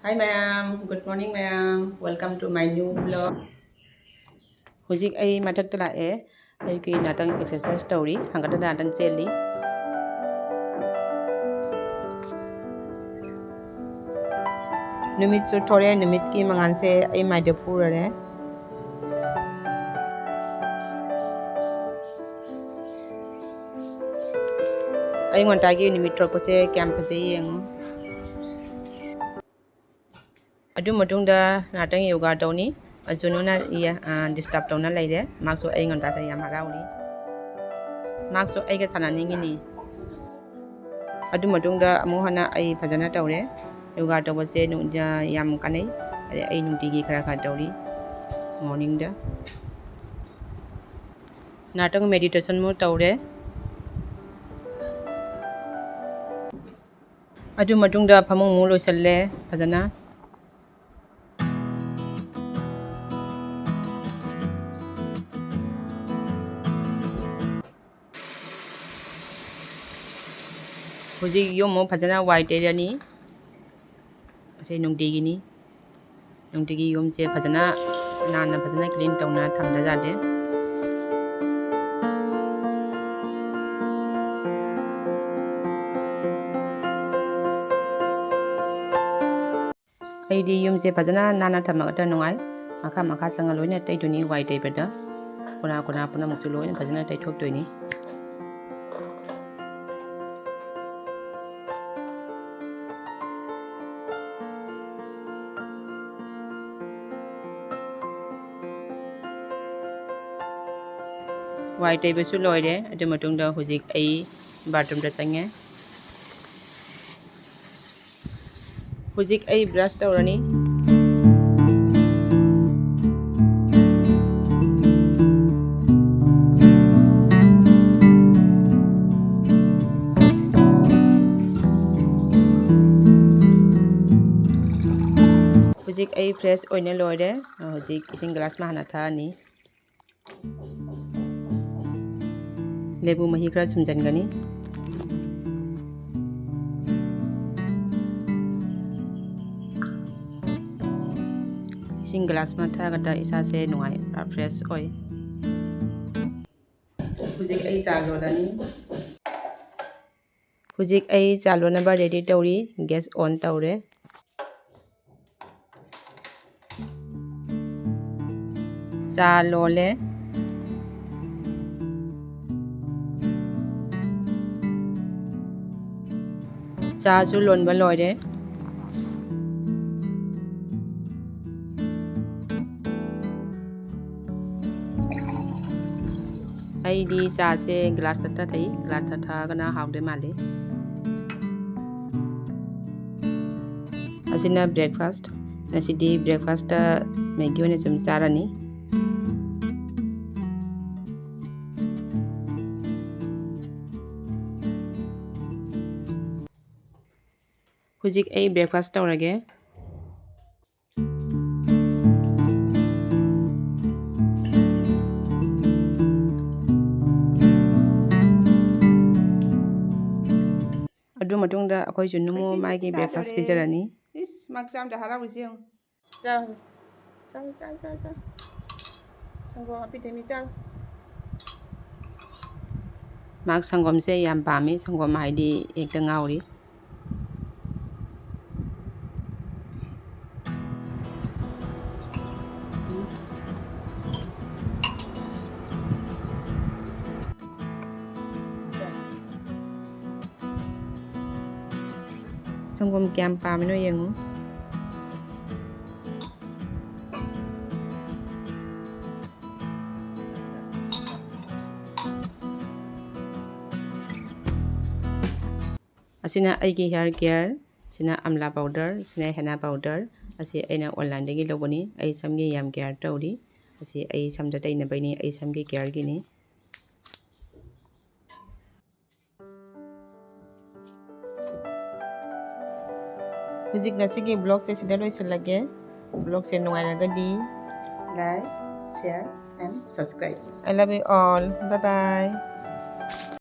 Hi ma'am, good morning ma'am. Welcome to my new vlog. Hujik ay mathakta lae ay ki natang exercise story hangata natang cheli. Numit su thore numit ki mangan se ay mai de pura re. Ay ngonta gi numit trok se campus e yengo. Adu matungda natang yoga tawni ajununa iya disturb tawna laide makso ay ngonta sa yam harauli. Makso ay ga sananingi ni. Adu matungda amu hana ay phajana tawre yoga tawse nu yam kanai ay nutigi khara kha tawri morning da natang meditation mo tawre adu matungda phamung mu loisalle phajana Hujik yomo phajana white area ni ase nungtigi ni nungtigi yom se phajana nana phajana clean tawna thamda jade Aidi yum se phajana nana thamagata nungai makha sanga loina taituni white ai beda kona puna muksu loina phajana taithok toini White ai besu loire adu matungda hujik ai bathroom da change Hujik ai brush tawrani Hujik ai fresh oine loire hujik ising glass ma hana thani lebu mahi khara sumjangani ising glass ma thagata isa se nungai fresh oi hujik ai jalolani hujik ai jalona ba ready tawri gas on tawre jalole cha su lon ba loire ai di cha se glass ta thai glass ta kana haude male asina breakfast nasidi breakfast ta Maggi one sum sarani Hujik ai breakfast tawrage adu matungda akhoi junumu maigi breakfast pijarani is maksam da hara busiyo sa sango api demi chal mak sangom se yam pami sangom haidi ekta ngauri Sangom kiam pami no yengo Asina aigi hair care sina amla powder sina henna powder asi aina online dagi lobani ai samgi yam care tawri asi ai samda taina baini ai samgi care gini Hujik ngasigi blog se sida loisalage blog se nungairagadi like share and subscribe I love you all bye bye